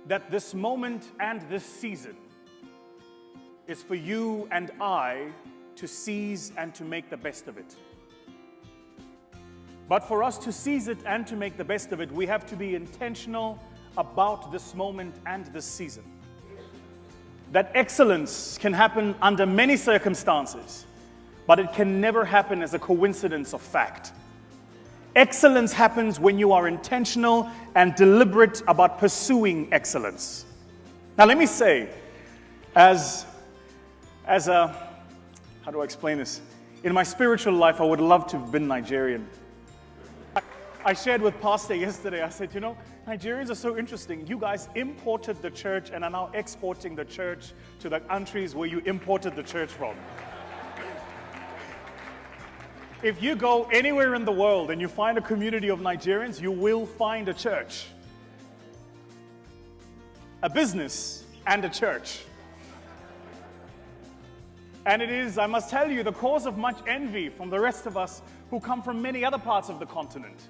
that this moment and this season is for you and I to seize and to make the best of it. But for us to seize it and to make the best of it, we have to be intentional about this moment and this season. That excellence can happen under many circumstances, but it can never happen as a coincidence of fact. Excellence happens when you are intentional and deliberate about pursuing excellence. Now let me say, as a, how do I explain this? In my spiritual life, I would love to have been Nigerian. I shared with Pastor yesterday, I said, you know, Nigerians are so interesting. You guys imported the church and are now exporting the church to the countries where you imported the church from. If you go anywhere in the world and you find a community of Nigerians, you will find a church, a business, and a church. And it is, I must tell you, the cause of much envy from the rest of us who come from many other parts of the continent.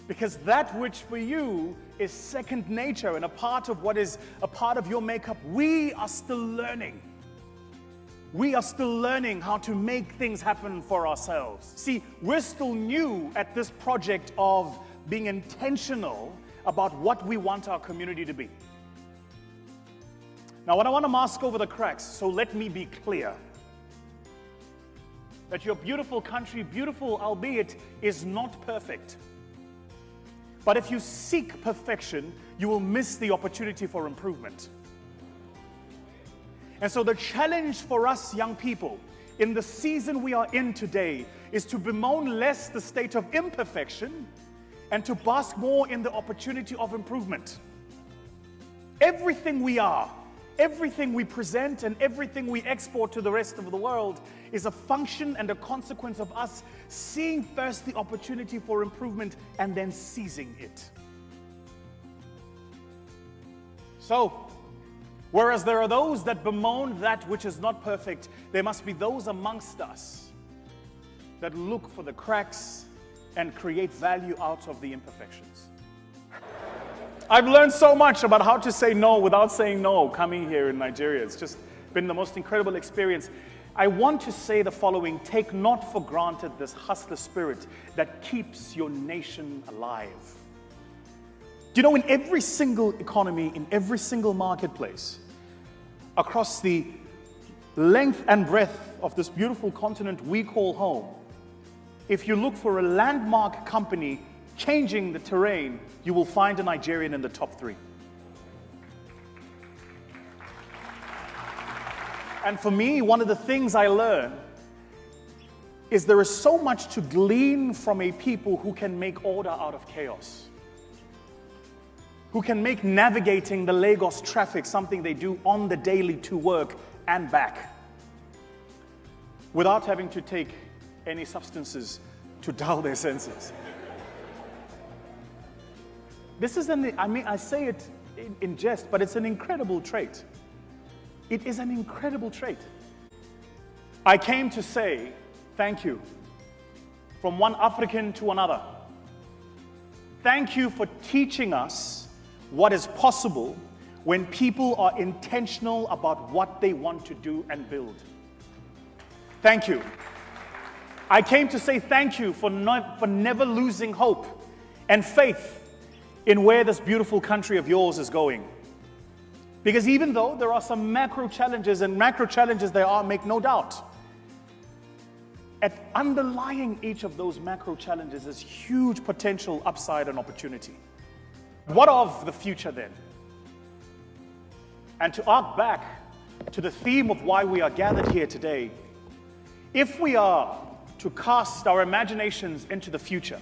Because that which for you is second nature and a part of what is a part of your makeup, we are still learning. We are still learning how to make things happen for ourselves. See, we're still new at this project of being intentional about what we want our community to be. Now, I don't want to mask over the cracks, so let me be clear. That your beautiful country, beautiful albeit, is not perfect. But if you seek perfection, you will miss the opportunity for improvement. And so the challenge for us young people in the season we are in today is to bemoan less the state of imperfection and to bask more in the opportunity of improvement. Everything we are, everything we present, and everything we export to the rest of the world is a function and a consequence of us seeing first the opportunity for improvement and then seizing it. So, whereas there are those that bemoan that which is not perfect, there must be those amongst us that look for the cracks and create value out of the imperfections. I've learned so much about how to say no without saying no coming here in Nigeria. It's just been the most incredible experience. I want to say the following: take not for granted this hustler spirit that keeps your nation alive. Do you know, in every single economy, in every single marketplace, across the length and breadth of this beautiful continent we call home, if you look for a landmark company changing the terrain, you will find a Nigerian in the top 3. And for me, one of the things I learn is there is so much to glean from a people who can make order out of chaos, who can make navigating the Lagos traffic something they do on the daily to work and back, without having to take any substances to dull their senses. This is I say it in jest, but it's an incredible trait. It is an incredible trait. I came to say thank you from one African to another. Thank you for teaching us what is possible when people are intentional about what they want to do and build. Thank you. I came to say thank you for never losing hope and faith in where this beautiful country of yours is going. Because even though there are some macro challenges, and macro challenges there are, make no doubt, at underlying each of those macro challenges is huge potential upside and opportunity. What of the future then? And to arc back to the theme of why we are gathered here today, if we are to cast our imaginations into the future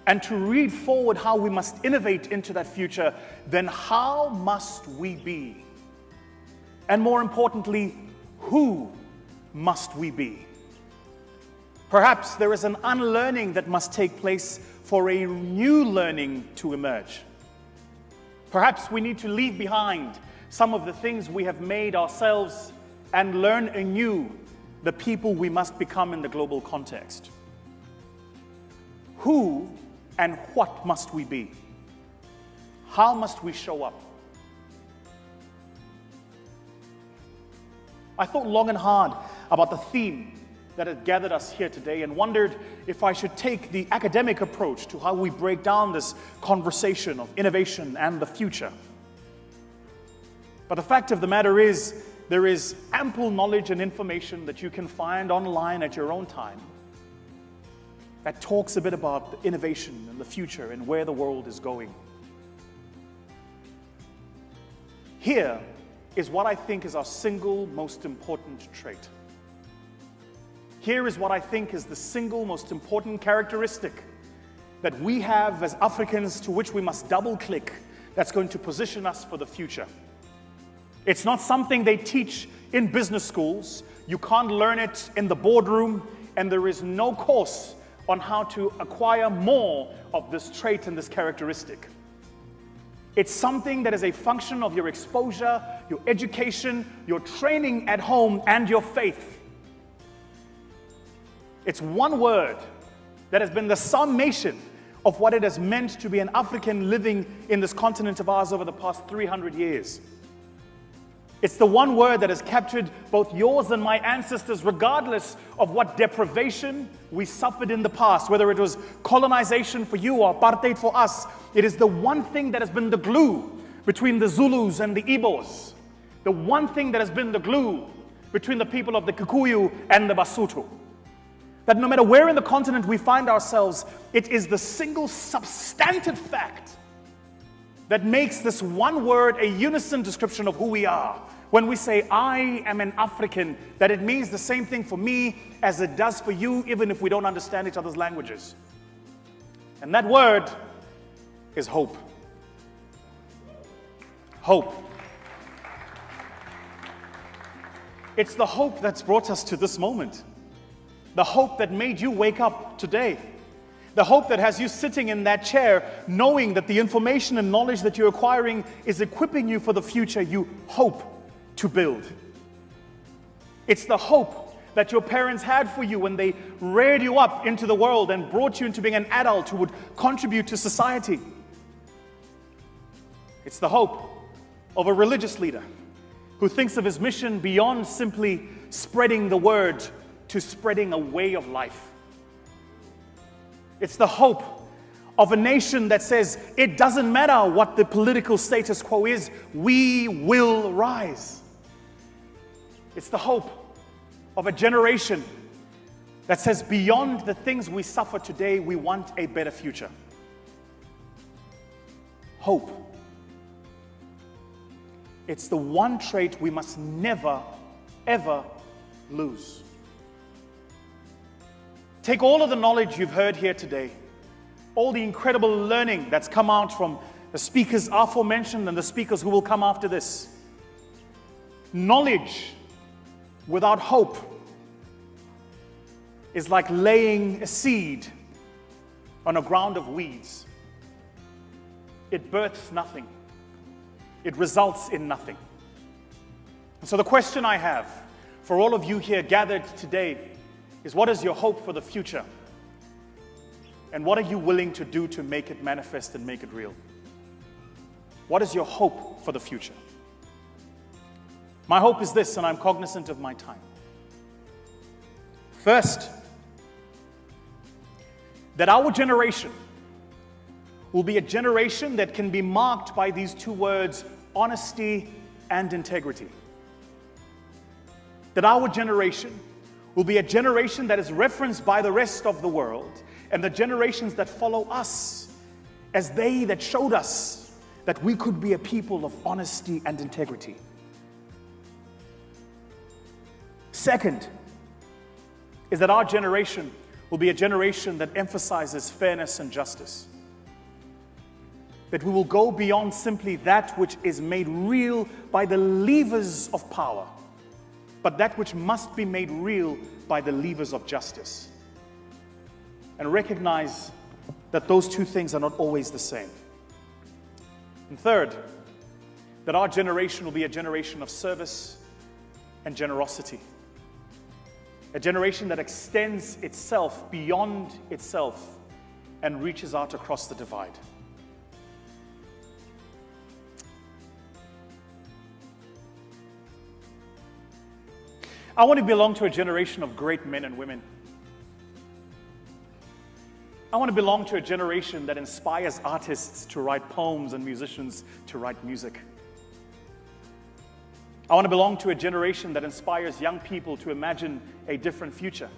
and to read forward how we must innovate into that future, then how must we be? And more importantly, who must we be? Perhaps there is an unlearning that must take place for a new learning to emerge. Perhaps we need to leave behind some of the things we have made ourselves and learn anew the people we must become in the global context. Who and what must we be? How must we show up? I thought long and hard about the theme that had gathered us here today and wondered if I should take the academic approach to how we break down this conversation of innovation and the future. But the fact of the matter is, there is ample knowledge and information that you can find online at your own time that talks a bit about the innovation and the future and where the world is going. Here is what I think is our single most important trait. Here is what I think is the single most important characteristic that we have as Africans to which we must double-click that's going to position us for the future. It's not something they teach in business schools. You can't learn it in the boardroom, and there is no course on how to acquire more of this trait and this characteristic. It's something that is a function of your exposure, your education, your training at home, and your faith. It's one word that has been the summation of what it has meant to be an African living in this continent of ours over the past 300 years. It's the one word that has captured both yours and my ancestors, regardless of what deprivation we suffered in the past, whether it was colonization for you or apartheid for us. It is the one thing that has been the glue between the Zulus and the Igbos, the one thing that has been the glue between the people of the Kikuyu and the Basotho. That no matter where in the continent we find ourselves, it is the single substantive fact that makes this one word a unison description of who we are. When we say, I am an African, that it means the same thing for me as it does for you, even if we don't understand each other's languages. And that word is hope. Hope. It's the hope that's brought us to this moment. The hope that made you wake up today. The hope that has you sitting in that chair, knowing that the information and knowledge that you're acquiring is equipping you for the future you hope to build. It's the hope that your parents had for you when they reared you up into the world and brought you into being an adult who would contribute to society. It's the hope of a religious leader who thinks of his mission beyond simply spreading the word to spreading a way of life. It's the hope of a nation that says, it doesn't matter what the political status quo is, we will rise. It's the hope of a generation that says, beyond the things we suffer today, we want a better future. Hope. It's the one trait we must never, ever lose. Take all of the knowledge you've heard here today, all the incredible learning that's come out from the speakers aforementioned and the speakers who will come after this. Knowledge without hope is like laying a seed on a ground of weeds. It births nothing. It results in nothing. And so the question I have for all of you here gathered today is, what is your hope for the future? And what are you willing to do to make it manifest and make it real? What is your hope for the future? My hope is this, and I'm cognizant of my time. First, that our generation will be a generation that can be marked by these two words, honesty and integrity. That our generation will be a generation that is referenced by the rest of the world and the generations that follow us as they that showed us that we could be a people of honesty and integrity. Second, is that our generation will be a generation that emphasizes fairness and justice. That we will go beyond simply that which is made real by the levers of power, but that which must be made real by the levers of justice. And recognize that those two things are not always the same. And third, that our generation will be a generation of service and generosity. A generation that extends itself beyond itself and reaches out across the divide. I want to belong to a generation of great men and women. I want to belong to a generation that inspires artists to write poems and musicians to write music. I want to belong to a generation that inspires young people to imagine a different future.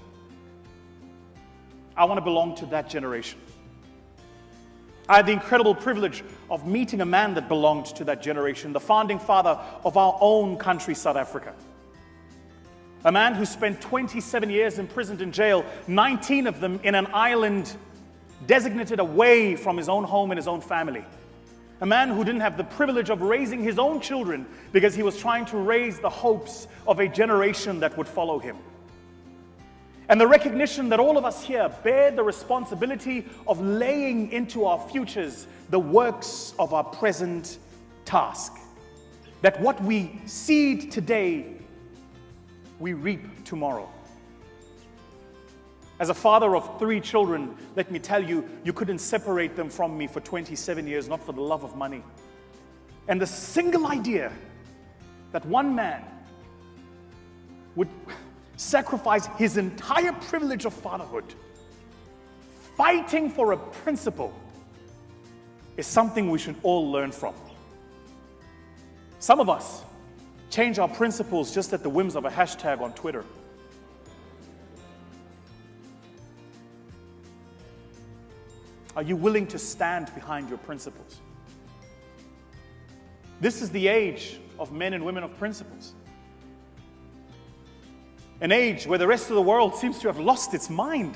I want to belong to that generation. I had the incredible privilege of meeting a man that belonged to that generation, the founding father of our own country, South Africa. A man who spent 27 years imprisoned in jail, 19 of them in an island designated away from his own home and his own family. A man who didn't have the privilege of raising his own children because he was trying to raise the hopes of a generation that would follow him. And the recognition that all of us here bear the responsibility of laying into our futures the works of our present task. That what we seed today, we reap tomorrow. As a father of 3 children, let me tell you, you couldn't separate them from me for 27 years, not for the love of money. And the single idea that one man would sacrifice his entire privilege of fatherhood, fighting for a principle, is something we should all learn from. Some of us change our principles just at the whims of a hashtag on Twitter. Are you willing to stand behind your principles? This is the age of men and women of principles. An age where the rest of the world seems to have lost its mind.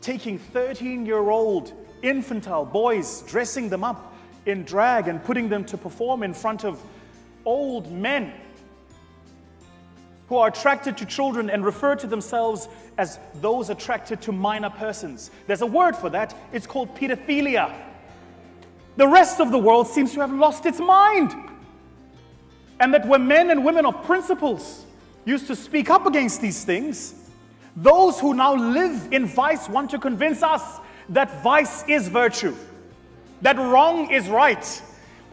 Taking 13-year-old infantile boys, dressing them up in drag and putting them to perform in front of old men who are attracted to children and refer to themselves as those attracted to minor persons. There's a word for that. It's called pedophilia. The rest of the world seems to have lost its mind. And that when men and women of principles used to speak up against these things, those who now live in vice want to convince us that vice is virtue, that wrong is right,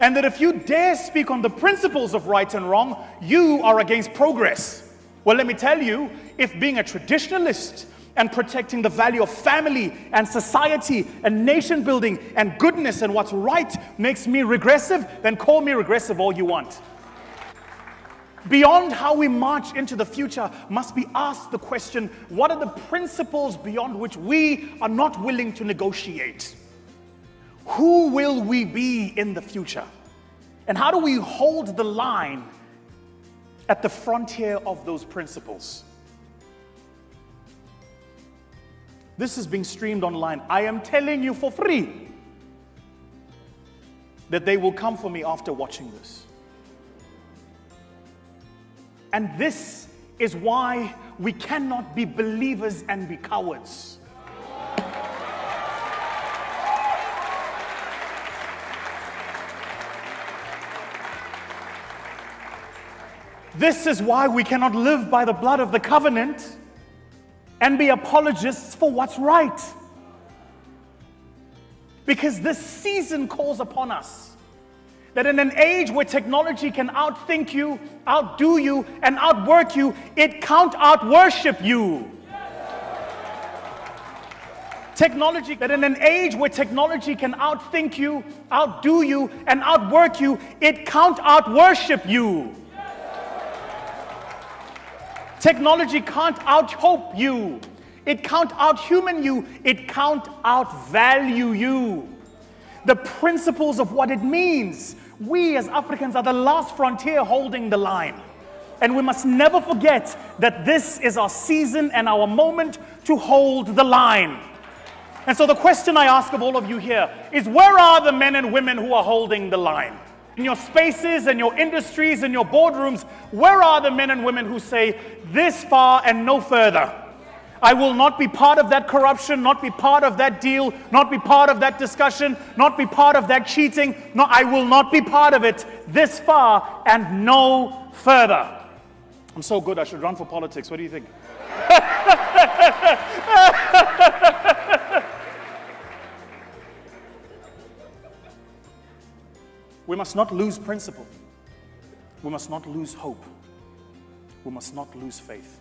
and that if you dare speak on the principles of right and wrong, you are against progress. Well, let me tell you, if being a traditionalist and protecting the value of family and society and nation building and goodness and what's right makes me regressive, then call me regressive all you want. Beyond how we march into the future must be asked the question, what are the principles beyond which we are not willing to negotiate? Who will we be in the future? And how do we hold the line at the frontier of those principles? This is being streamed online. I am telling you for free that they will come for me after watching this. And this is why we cannot be believers and be cowards. This is why we cannot live by the blood of the covenant and be apologists for what's right. Because this season calls upon us that in an age where technology can outthink you, outdo you, and outwork you, it can't outworship you. Technology, that in an age where technology can outthink you, outdo you, and outwork you, it can't outworship you. Technology can't outhope you. It can't outhuman you. It can't outvalue you. The principles of what it means. We as Africans are the last frontier holding the line. And we must never forget that this is our season and our moment to hold the line. And so the question I ask of all of you here is, where are the men and women who are holding the line? In your spaces and your industries and your boardrooms, where are the men and women who say, this far and no further? I will not be part of that corruption, not be part of that deal, not be part of that discussion, not be part of that cheating. No, I will not be part of it. This far and no further. I'm so good, I should run for politics. What do you think? We must not lose principle. We must not lose hope. we must not lose faith.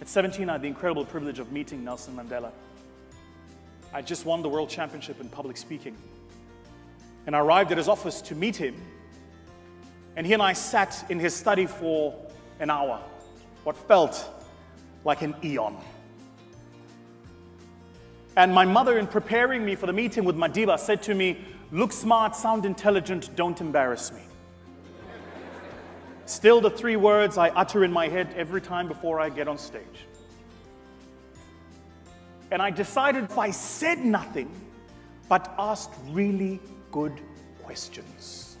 At 17, I had the incredible privilege of meeting Nelson Mandela. I just won the World Championship in public speaking. And I arrived at his office to meet him. And he and I sat in his study for an hour, what felt like an eon. And my mother, in preparing me for the meeting with Madiba, said to me, "Look smart, sound intelligent, don't embarrass me." Still the 3 words I utter in my head every time before I get on stage. And I decided if I said nothing, but asked really good questions.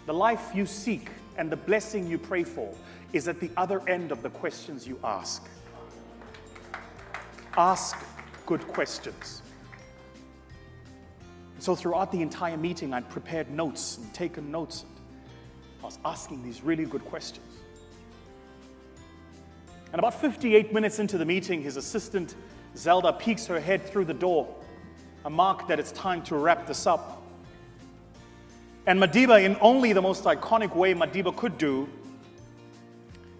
The life you seek and the blessing you pray for is at the other end of the questions you ask. Ask good questions. So throughout the entire meeting, I'd prepared notes and taken notes. I was asking these really good questions. And about 58 minutes into the meeting, his assistant, Zelda, peeks her head through the door, a mark that it's time to wrap this up. And Madiba, in only the most iconic way Madiba could do,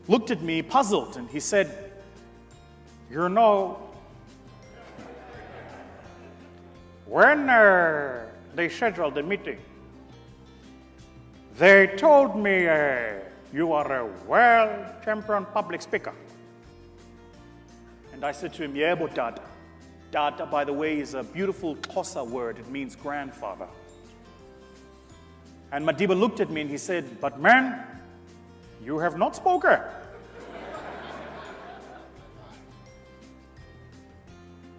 looked at me puzzled, and he said, "You know, when they scheduled the meeting, they told me you are a world champion public speaker." And I said to him, "Yebo Dada." Dada, by the way, is a beautiful Xhosa word. It means grandfather. And Madiba looked at me and he said, "But man, you have not spoken."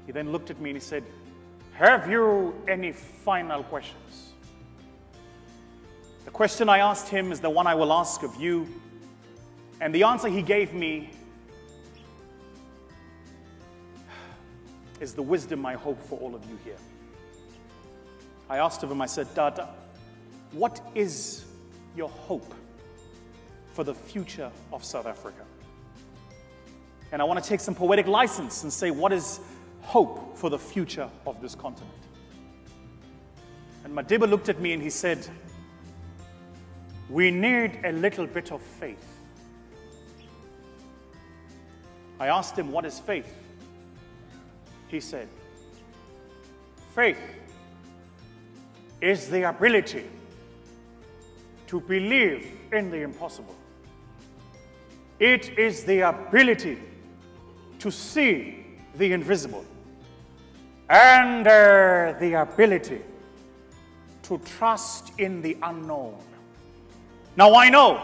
He then looked at me and he said, "Have you any final questions?" The question I asked him is the one I will ask of you. And the answer he gave me is the wisdom I hope for all of you here. I asked of him, I said, "Dada, what is your hope for the future of South Africa?" And I want to take some poetic license and say, what is hope for the future of this continent? And Madiba looked at me and he said, "We need a little bit of faith." I asked him, "What is faith?" He said, "Faith is the ability to believe in the impossible. It is the ability to see the invisible and the ability to trust in the unknown." Now I know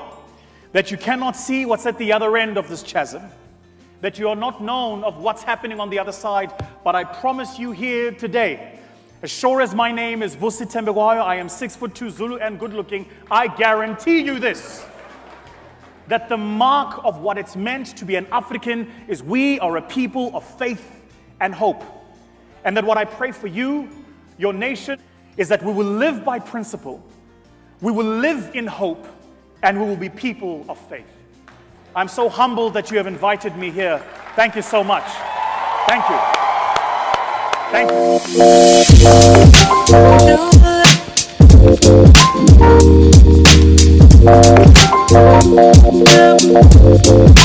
that you cannot see what's at the other end of this chasm, that you are not known of what's happening on the other side, but I promise you here today, as sure as my name is VUSI THEMBEKWAYO, I am 6'2" Zulu and good looking, I guarantee you this, that the mark of what it's meant to be an African is we are a people of faith and hope. And that what I pray for you, your nation, is that we will live by principle, we will live in hope, and we will be people of faith. I'm so humbled that you have invited me here. Thank you so much. Thank you. Thank you.